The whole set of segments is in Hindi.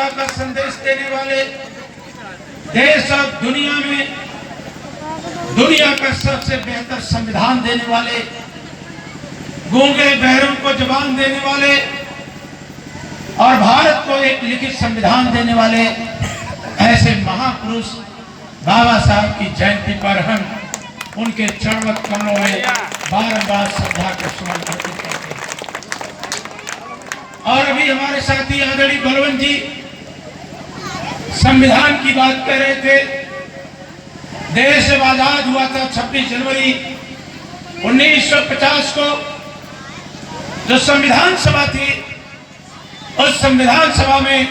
मानवता का संदेश देने वाले, देश और दुनिया में दुनिया का सबसे बेहतर संविधान देने वाले, गूंगे बहरों को जबान देने वाले और भारत को एक लिखित संविधान देने वाले ऐसे महापुरुष बाबा साहब की जयंती पर हम उनके चरणवत कमलों में बारंबार श्रद्धा के सुमन अर्पित करते हैं। और अभी हमारे साथी आदरणीय बलवंत जी संविधान की बात कर रहे थे। देश जब आजाद हुआ था 26 जनवरी 1950 को, जो संविधान सभा थी, उस संविधान सभा में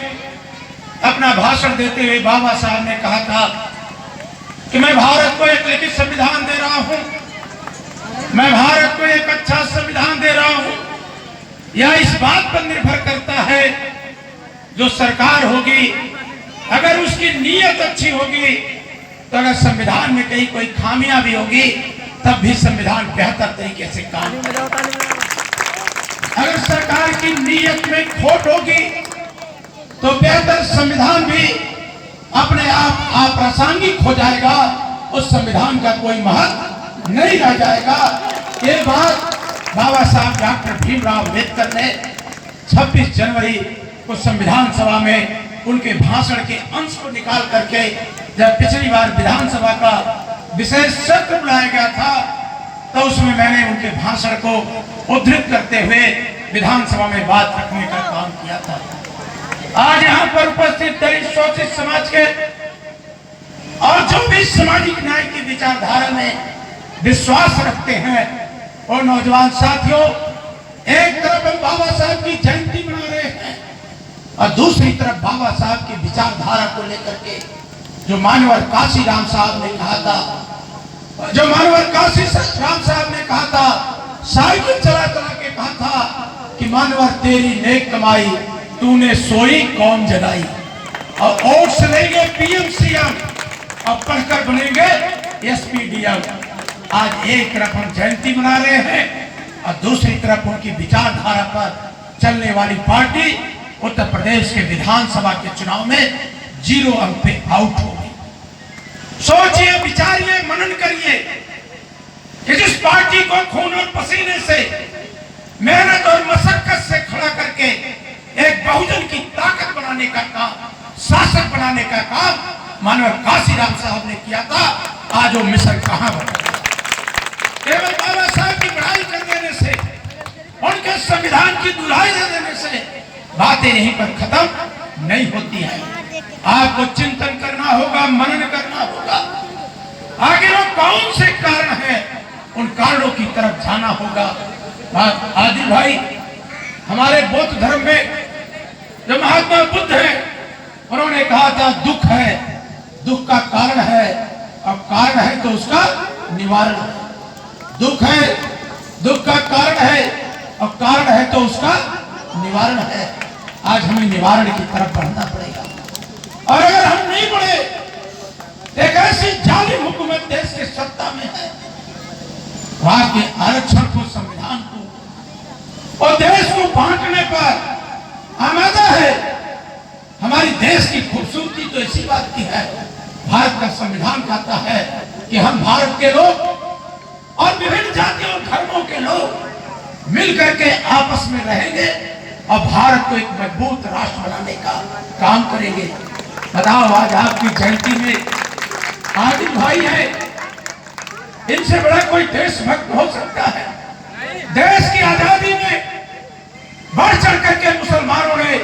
अपना भाषण देते हुए बाबा साहब ने कहा था कि मैं भारत को एक लिखित संविधान दे रहा हूं, मैं भारत को एक अच्छा संविधान दे रहा हूं। यह इस बात पर निर्भर करता है जो सरकार होगी, अगर उसकी नीयत अच्छी होगी तो अगर संविधान में कहीं कोई खामियां भी होगी तब भी संविधान बेहतर तरीके से काम करेगा। अगर सरकार की नीयत में खोट होगी तो बेहतर संविधान भी अपने आप अप्रासंगिक हो जाएगा, उस संविधान का कोई महत्व नहीं रह जाएगा। ये बात बाबा साहब डॉक्टर भीमराव अम्बेडकर ने 26 जनवरी को संविधान सभा में उनके भाषण के अंश को निकाल करके, जब पिछली बार विधानसभा का विशेष सत्र बुलाया गया था तो उसमें मैंने उनके भाषण को उद्धृत करते हुए विधानसभा में बात रखने का काम किया था। आज यहाँ पर उपस्थित दलित शोषित समाज के और जो भी सामाजिक न्याय की विचारधारा में विश्वास रखते हैं और नौजवान साथियों, एक तरफ हम बाबा साहब की जयंती मना रहे हैं और दूसरी तरफ बाबा साहब की विचारधारा को लेकर के जो मानवर काशी राम साहब ने कहा था, जो मानवर काशी राम साहब ने कहा था, साइकिल चला चला के कहा था कि मानवर तेरी नेक कमाई तूने सोई कौम जगाई, और वोट लेंगे पीएम सीएम और पढ़कर बनेंगे एसपीडीएम। आज एक तरफ हम जयंती मना रहे हैं और दूसरी तरफ उनकी विचारधारा पर चलने वाली पार्टी उत्तर प्रदेश के विधानसभा के चुनाव में 0 अंक पे आउट हो गई। सोचिए, विचारिए, मनन करिए कि जिस पार्टी को खून और पसीने से, मेहनत और मशक्कत से खड़ा करके एक बहुजन की ताकत बनाने का काम, शासक बनाने का काम मानव काशीराम साहब ने किया था, आज वो मिशन कहां बना? केवल बाबा साहब की पढ़ाई कर देने से, उनके संविधान की दुहाई दे देने से बातें यहीं पर खत्म नहीं होती है। आपको चिंतन करना होगा, मनन करना होगा, आगे वो कौन से कारण है, उन कारणों की तरफ जाना होगा। आदिल भाई, हमारे बौद्ध धर्म में जो महात्मा बुद्ध है, उन्होंने कहा था दुख है, दुख का कारण है, और कारण है तो उसका निवारण है। दुख है, दुख का कारण है, और कारण है तो उसका निवारण है। आज हमें निवारण की तरफ बढ़ना पड़ेगा, और अगर हम नहीं बढ़े, एक ऐसी जालिम हुकूमत देश के सत्ता में है, वहां के आरक्षण को, संविधान को और देश को बांटने पर आमादा है। हमारी देश की खूबसूरती तो इसी बात की है, भारत का संविधान कहता है कि हम भारत के लोग और विभिन्न जातियों और धर्मों के लोग मिलकर के आपस में रहेंगे और भारत को एक मजबूत राष्ट्र बनाने का काम करेंगे। बताओ, आज आपकी जयंती में आदिल भाई है, इनसे बड़ा कोई देशभक्त हो सकता है? देश की आजादी में बढ़ चढ़ करके मुसलमानों ने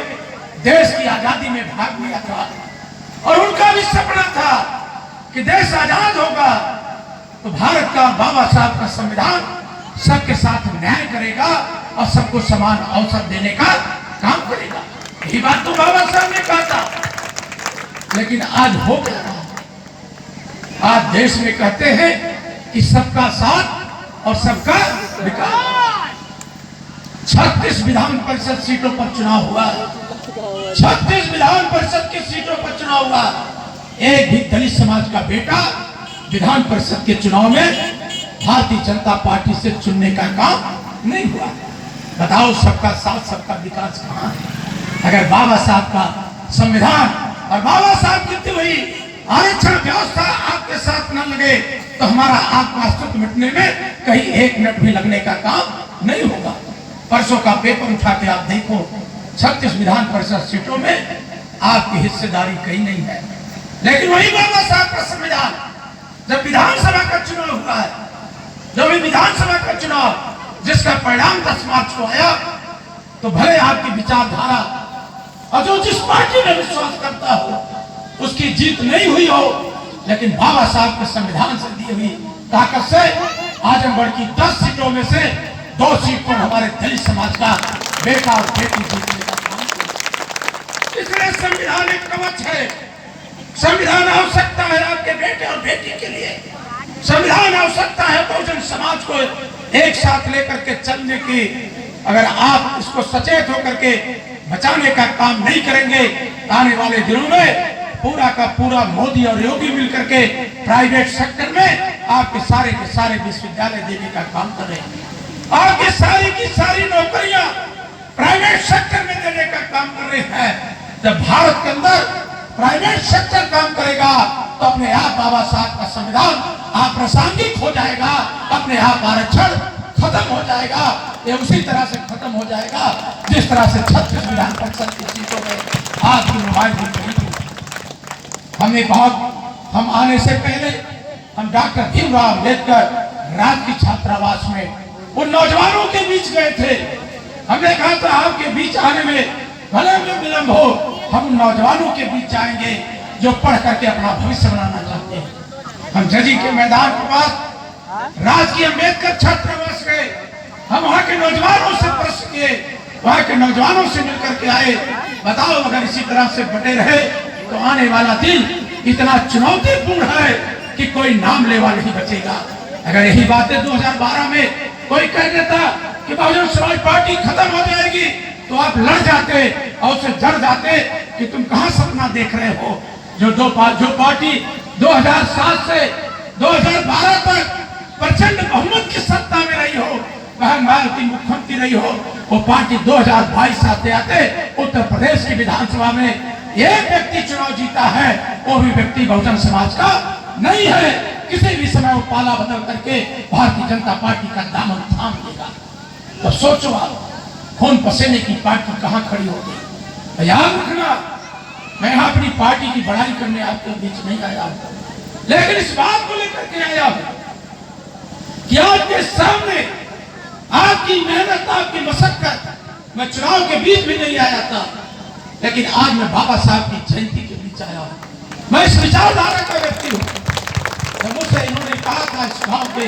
देश की आजादी में भाग लिया था, और उनका भी सपना था कि देश आजाद होगा तो भारत का, बाबा साहब का संविधान सबके साथ न्याय करेगा और सबको समान अवसर देने का काम करेगा। यही बात तो बाबा साहब ने कहा था, लेकिन आज हो क्या रहा? आज देश में कहते हैं कि सबका साथ और सबका विकास। 36 विधान परिषद सीटों पर चुनाव हुआ, 36 विधान परिषद की सीटों पर चुनाव हुआ। एक भी दलित समाज का बेटा विधान परिषद के चुनाव में भारतीय जनता पार्टी से चुनने का काम नहीं हुआ। बताओ, सबका साथ सबका विकास कहां है? अगर बाबा साहब का संविधान और बाबा साहब की हुई आरक्षण व्यवस्था आपके साथ न लगे तो हमारा आत्मास्तित्व मिटने में कहीं 1 मिनट भी लगने का काम नहीं होगा। परसों का पेपर उठा के आप देखो, 36 विधान परिषद सीटों में आपकी हिस्सेदारी कहीं नहीं है। लेकिन वही बाबा साहब का संविधान, जब विधानसभा का चुनाव हुआ है, जब विधानसभा का चुनाव जिसका परिणाम 10 मार्च को आया, तो भले आपकी विचारधारा और जो जिस पार्टी में विश्वास करता हो उसकी जीत नहीं हुई हो, लेकिन बाबा साहब के संविधान से दी हुई ताकत से आजमगढ़ की 10 सीटों में से 2 सीट पर हमारे दलित समाज का बेटा और बेटी जीतने का काम किया। इसलिए संविधान एक कवच है। संविधान आवश्यकता है आपके बेटे और बेटी के लिए। संविधान आवश्यकता है बहुजन समाज को एक साथ लेकर के चलने की। अगर आप इसको सचेत होकर के बचाने का काम नहीं करेंगे, आने वाले दिनों में पूरा का पूरा मोदी और योगी मिलकर के प्राइवेट सेक्टर में आपके सारे के सारे विश्वविद्यालय देने का काम कर रहे हैं। आपके सारी की सारी नौकरियां प्राइवेट सेक्टर में देने का काम कर रहे हैं। जब भारत के अंदर प्राइवेट सेक्टर काम करेगा तो अपने आप बाबा साहब का संविधान अप्रासंगिक हो जाएगा, अपने आप आरक्षण खत्म हो जाएगा। ये उसी तरह से खत्म हो जाएगा जिस तरह से 36 विधान परिषद की सीटों में आपकी नुमाइंदगी नहीं थी। हम आने से पहले हम डॉक्टर भीमराव अम्बेडकर राजकीय छात्रावास में उन नौजवानों के बीच गए थे। हमने कहा था आपके बीच आने में भले में विलंब हो, हम उन नौजवानों के बीच जाएंगे जो पढ़ करके अपना भविष्य बनाना चाहते हैं। हम जजी के मैदान के पास राजकीय अम्बेडकर छात्रावास गए। हम वहाँ के नौजवानों से प्रश्न किए, वहाँ के नौजवानों से मिलकर के आए, बताओ अगर इसी तरह से बटे रहे तो आने वाला दिन इतना चुनौतीपूर्ण है कि कोई नाम लेवा नहीं बचेगा। अगर यही बातें 2012 में कोई कह देता कि बहुजन समाज पार्टी खत्म हो जाएगी तो आप लड़ जाते और उससे जड़ जाते कि तुम कहां सपना देख रहे हो। जो पार्टी 2007 से 2012 तक प्रचंड बहुमत की सत्ता में रही हो, बहरहाल की मुख्यमंत्री रही हो, वो पार्टी 2022 आते आते उत्तर प्रदेश की विधानसभा में एक व्यक्ति चुनाव जीता है, वो भी व्यक्ति बहुजन समाज का नहीं है। किसी भी समय वो पाला बदल करके भारतीय जनता पार्टी का दामन थाम देगा। तो सोचो आप, खून पसीने की पार्टी कहां खड़ी होगी। याद रखना, मैं यहाँ अपनी पार्टी की बड़ाई करने आपके बीच नहीं आया हूं, लेकिन इस बात को लेकर के आया हूं कि आपके सामने आपकी मेहनत, आपकी मशक्कत, मैं चुनाव के बीच भी नहीं आया था, लेकिन आज मैं बाबा साहब की जयंती के बीच आया हूं। मैं इस विचारधारा का व्यक्ति हूं। जब मुझसे इन्होंने कहा था, इस गांव के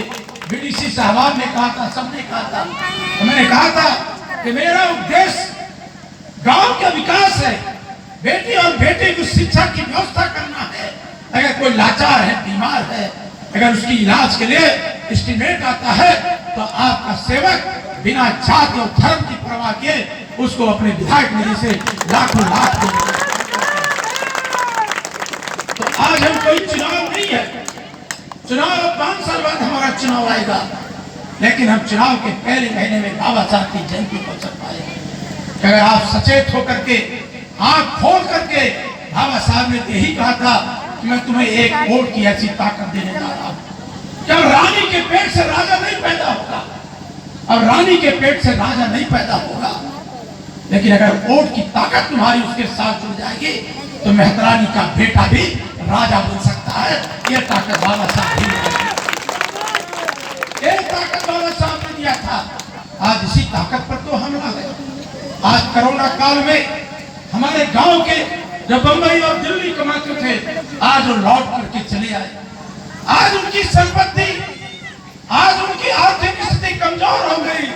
बीडीसी साहब ने कहा था, सबने कहा था, तो मैंने कहा था कि मेरा उद्देश्य गांव का विकास है, बेटी और बेटे को शिक्षा की व्यवस्था करना है। अगर कोई लाचार है, बीमार है, अगर उसकी इलाज के लिए एस्टीमेट आता है तो आपका सेवक बिना जाति और धर्म की परवाह किए उसको अपने विधायक निधि से लाखों लाख तो आज हम कोई चुनाव नहीं है, चुनाव 5 साल बाद हमारा चुनाव आएगा, लेकिन हम चुनाव के पहले महीने में बाबा साहब की जयंती को चल पाएंगे। अगर आप सचेत होकर के आंख खोल करके, बाबा साहब ने यही कहा था कि मैं तुम्हें एक वोट की ऐसी ताकत देने जा रहा हूं। जब रानी के पेट से राजा नहीं पैदा होगा, अब रानी के पेट से राजा नहीं पैदा होगा, लेकिन अगर वोट की ताकत तुम्हारी उसके साथ जुड़ जाएगी तो मेहतरानी का बेटा भी राजा बन सकता है। ये ताकत बाबा साहब ये ताकत बाबा साहब ने दिया था। आज इसी ताकत पर तो हमला है। आज कोरोना काल में हमारे गांव के जो बंबई और दिल्ली कमाते थे, आज वो लौट करके चले आए। आज उनकी संपत्ति, आज उनकी आर्थिक स्थिति कमजोर हो गई,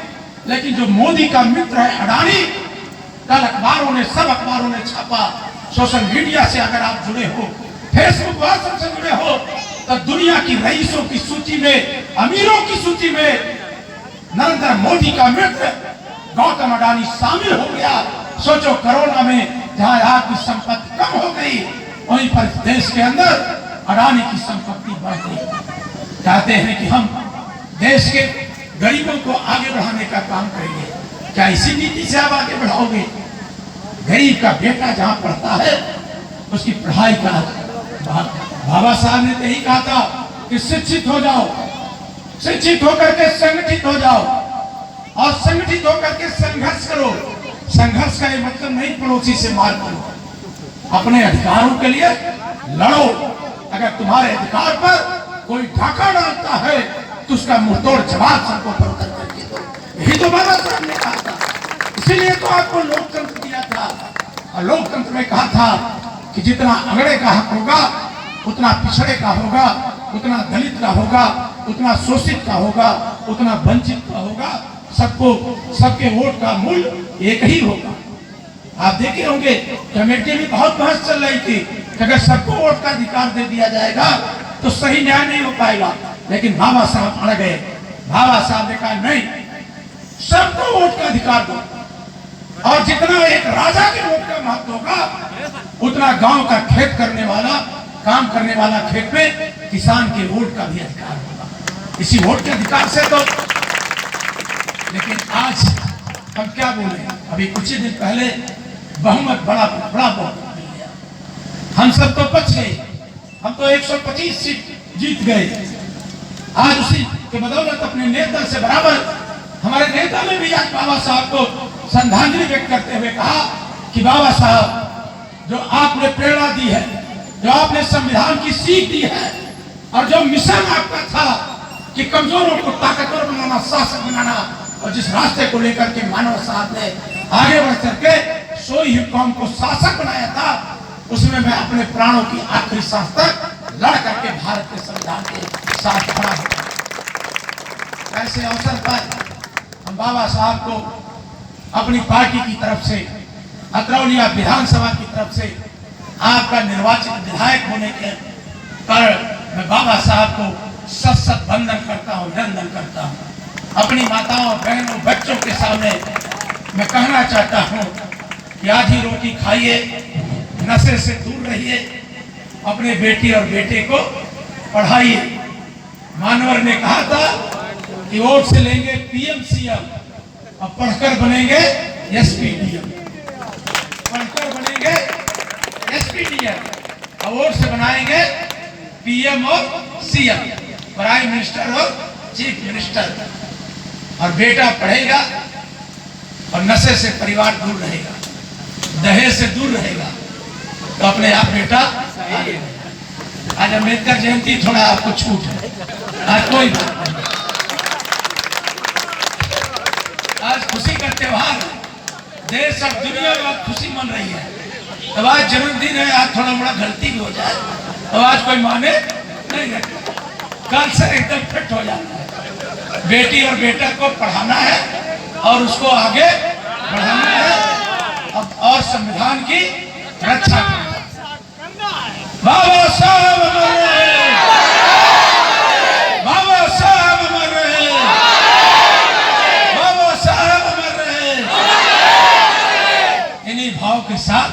लेकिन जो मोदी का मित्र है अडानी, कल सब अखबारों ने छापा, सोशल मीडिया से अगर आप जुड़े हो, फेसबुक व्हाट्सएप से जुड़े हो, तो दुनिया की रईसों की सूची में, अमीरों की सूची में नरेंद्र मोदी का मित्र गौतम अडानी शामिल हो गया। सोचो, कोरोना में जहां आपकी संपत्ति कम हो गई, वहीं पर देश के अंदर अडानी की संपत्ति बढ़ गई। चाहते हैं कि हम देश के गरीबों को आगे बढ़ाने का काम करेंगे। क्या इसी नीति से आप आगे बढ़ाओगे? गरीब का बेटा जहाँ पढ़ता है उसकी पढ़ाई का बाबा साहब ने तो यही कहा था कि शिक्षित हो जाओ, शिक्षित होकर के संगठित हो जाओ और संगठित होकर के संघर्ष करो। संघर्ष का ये मतलब नहीं पड़ोसी से मार करो, अपने अधिकारों के लिए लड़ो। अगर तुम्हारे अधिकार पर कोई डाका डालता है तो उसका मुंहतोड़ जवाब सबको पर उतर करके दो। यही तो बाबा साहब ने कहा था। इसीलिए तो आपको लोकतंत्र दिया था और लोकतंत्र में कहा था कि जितना अगड़े का हक होगा उतना पिछड़े का होगा, उतना दलित का होगा, उतना शोषित का होगा, उतना वंचित का होगा। सबको सबके वोट का मूल्य एक ही होगा। आप देखे होंगे कमेटी में बहुत बहस चल रही थी कि अगर सबको वोट का अधिकार दे दिया जाएगा तो सही न्याय नहीं हो पाएगा, लेकिन बाबा साहब अड़ गए। बाबा साहब ने कहा नहीं, सबको वोट का अधिकार दो और जितना एक राजा के वोट का महत्व होगा उतना गांव का खेत करने वाला, काम करने वाला खेत में किसान के वोट का भी अधिकार होगा। इसी वोट के अधिकार से तो, लेकिन आज हम क्या बोले, अभी कुछ ही दिन पहले बहुमत बड़ा बहुत मिल गया, हम सब तो बच गए, हम तो 125 सीट जीत गए। आज उसी के बदौलत अपने नेता से बराबर हमारे नेता ने भी आज बाबा साहब को श्रद्धांजलि व्यक्त करते हुए कहा कि बाबा साहब जो आपने प्रेरणा दी है, जो आपने संविधान की सीख दी है और जो मिशन आपका था कि कमजोरों को ताकतवर बनाना, शासक बनाना, और जिस रास्ते को लेकर के मानव साहब ने आगे बढ़ करके सोई हुई कौम को शासक बनाया था, उसमें मैं अपने प्राणों की आखिरी सांस तक लड़ करके भारत के संविधान के साथ खड़ा हूं। ऐसे अवसर पर हम बाबा साहब को अपनी पार्टी की तरफ से, अतरौलिया विधानसभा की तरफ से आपका निर्वाचित विधायक होने के कारण मैं बाबा साहब को सत सत वंदन करता हूँ, अभिनंदन करता हूँ। अपनी माताओं, बहनों, बच्चों के सामने मैं कहना चाहता हूँ कि आधी रोटी खाइए, नशे से दूर रहिए, अपने बेटी और बेटे को पढ़ाइए। मानवर ने कहा था कि वोट से लेंगे पीएम सीएम और पढ़कर बनेंगे एसपीडीएम, पढ़कर बनेंगे एसपीडीएम और वोट से बनाएंगे पीएम और सीएम, प्राइम मिनिस्टर और चीफ मिनिस्टर। और बेटा पढ़ेगा और नशे से परिवार दूर रहेगा, दहेज से दूर रहेगा, तो अपने आप बेटा आगे। आज अम्बेडकर जयंती, थोड़ा आपको छूट है, आज कोई बात नहीं, आज खुशी का त्योहार है, देश और दुनिया में आज खुशी मन रही है। अब आज जन्मदिन है, आज थोड़ा मोड़ा गलती भी हो जाए तो आज कोई माने नहीं रखता, कल से एकदम फिट हो जाता है। बेटी और बेटा को पढ़ाना है और उसको आगे बढ़ाना है और संविधान की रक्षा करना है। बाबा साहब अमर रहे, बाबा साहब अमर रहे, बाबा साहब अमर रहे। इन्हीं भाव के साथ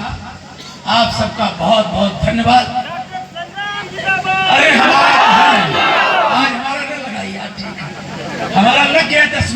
आप सबका बहुत बहुत धन्यवाद। अरे हमारा आज हमारा न लगाइए, हमारा लग गया 10